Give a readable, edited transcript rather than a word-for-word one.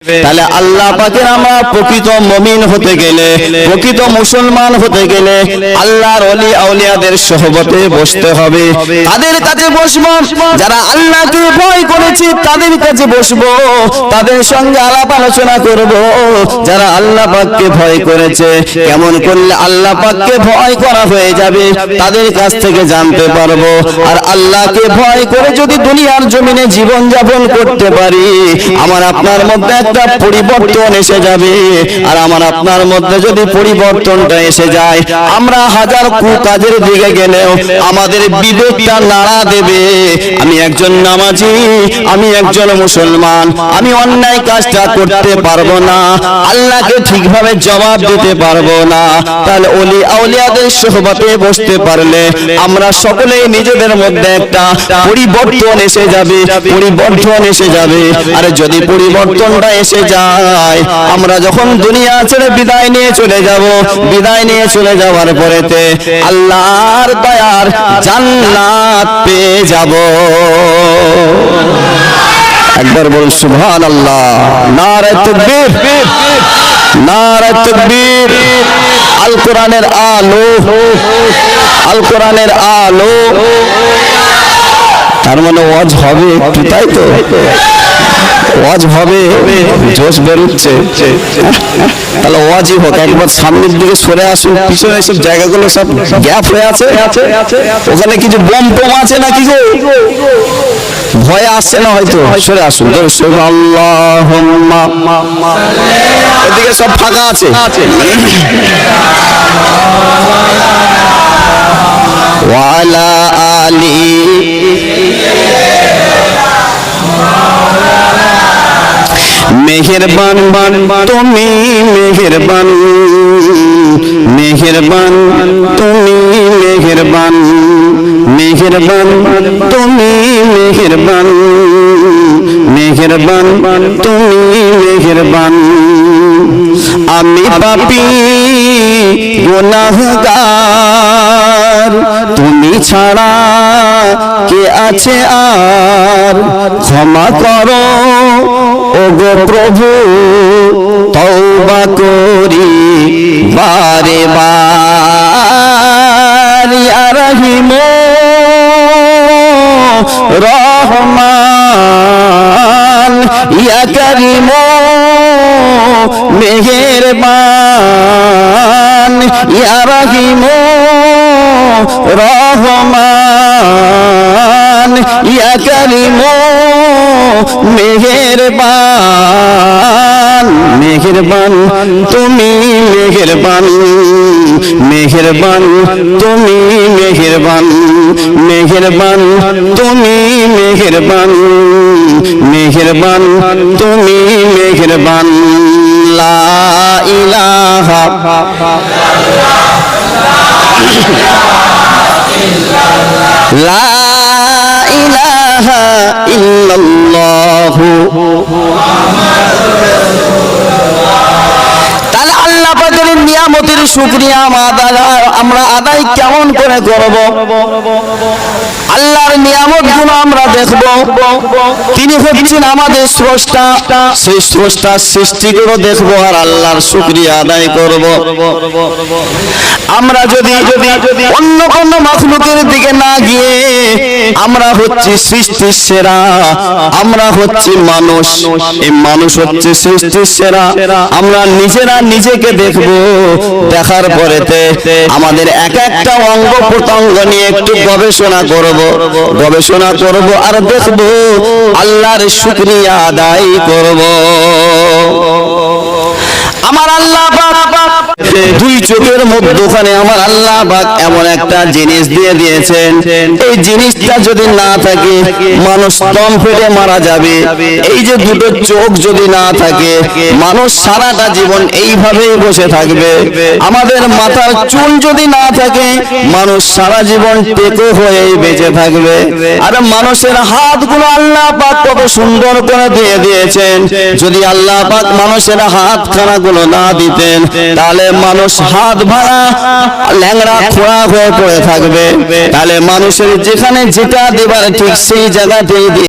তাহলে আল্লাহ পাকের আমরা প্রকৃত মুমিন হতে গেলে, প্রকৃত মুসলমান হতে গেলে আল্লাহর ওলি আউলিয়াদের সোহবতে বসতে হবে। তাদের কাছে বসবো, যারা আল্লাহকে ভয় করেছে তাদের কাছে বসবো, তাদের সঙ্গে আলাপ আলোচনা করব। যারা আল্লাহ পাককে ভয় করেছে, কেমন করলে আল্লাহ পাককে ভয় করা হয়ে যাবে তাদের কাছ থেকে জানতে পারবো। আর আল্লাহকে ভয় করে যদি দুনিয়ার জমিনে জীবন যাপন করতে পারি, আমার আপনার মধ্যে একটা পরিবর্তন এসে যাবে। আর আমার আপনার মধ্যে যদি পরিবর্তনটা এসে যায়, আমরা হাজার কুকাজের দিকে গেলেও আমাদের বিবেকটা নাড়া দেবে। আমি একজন নামাজি, আমি একজন মুসলমান, আমি অন্যায় কাজটা করতে পারবো না, আল্লাহকে ঠিকভাবে জবাব দিতে পারবো না। তাহলে ওলি আউলিয়াদের সোহবতে বসতে পারলে আমরা সকলেই নিজেদের মধ্যে একটা পরিবর্তন এসে যাবে, পরিবর্তন এসে যাবে। আর যদি পরিবর্তনটা এসে যায়, আমরা যখন দুনিয়া ছেড়ে বিদায় নিয়ে চলে যাব, বিদায় নিয়ে চলে যাওয়ার পরেতে আল্লাহর দয়ার জান্নাত পেয়ে যাব। একবার বলুন সুবহানাল্লাহ। নারে তাকবীর, নারে তাকবীর। আল কোরআনের আলো, আল কোরআনের আলো। তার মানে ওয়াজ হবে একটু, তাই তো? ওয়াজ হবে, জোশ বেরোচ্ছে। তাহলে ওয়াজই হোক। একবার সামনের দিকে সরে আসুন, পিছনে সব জায়গাগুলো সব গ্যাপ হয়ে আছে, ওখানে কিছু বম টম আছে নাকি গো? ভয় আসছে না হয়তো? সরে আসুন। আল্লাহুম্মা, এদিকে সব ফাঁকা আছে। ওয়ালা আলি মেহেরবান, তুমি মেহেরবান, মেহেরবান তুমি মেহেরবান, মেহেরবান তুমি মেহেরবান, মেহেরবান তুমি মেহেরবান। আমি পাপী গুনাহগার, তুমি ছাড়া কে আছে আর? ক্ষমা করো ওগো প্রভু, তওবা করি বারে বার। ইয়া রহিম রহমান, ইয়া করিম মেহেরবান, ইয়া রহিম রহমান, ইয়া করিম মেহেরবান। মেহেরবান তুমি মেহেরবান, মেহেরবান তুমি মেহেরবান, মেহেরবান তুমি মেহেরবান, মেহেরবান তুমি মেহেরবান। লা ইলাহা, লা ইলাহা ইল্লাল্লাহু। তাহলে আল্লাহ পাকের নিয়ামতের শুকরিয়া আমরা আদায় কেমন করে করব? আল্লাহর নিয়ামতগুলো আমরা দেখব। তিনি হচ্ছেন আমাদের স্রষ্টা, সেই স্রষ্টার সৃষ্টিগুলো দেখব আর আল্লাহর শুকরিয়া আদায় করব। আমরা যদি অন্য কোনো মাখলুকের দিকে না গিয়ে, আমরা হচ্ছি সৃষ্টির সেরা, আমরা হচ্ছি মানুষ, এই মানুষ হচ্ছে সৃষ্টির সেরা। আমরা নিজেরা নিজেকে দেখব, দেখার পরেতে আমাদের এক একটা অঙ্গ প্রত্যঙ্গ নিয়ে একটু গবেষণা করব, গবেষণা করব আর দেখব, আল্লাহর শুকরিয়া আদায় করব। আমার আল্লাহ পাক দুই চোখের মধ্যখানে আমার আল্লাহ পাক এমন একটা জিনিস দিয়ে দিয়েছেন, এই জিনিসটা যদি না থাকে মানুষ দম ফেটে মারা যাবে। এই যে দুটো চোখ যদি না থাকে, মানুষ সারাটা জীবন এইভাবেই বসে থাকবে। আমাদের মাথার চুল যদি না থাকে, মানুষ সারা জীবন টেকো হয়েই বেঁচে থাকবে। আর মানুষের হাতগুলো আল্লাহ পাক কত সুন্দর করে দিয়ে দিয়েছেন। যদি আল্লাহ পাক মানুষের হাতখানা গুলো না দিতেন, তাহলে মানুষ হাত ভাঙা ল্যাংড়া খোঁড়া হয়ে পড়ে থাকবে। তাহলে মানুষের যেখানে যেটা দেবার ঠিক সেই জায়গাতেই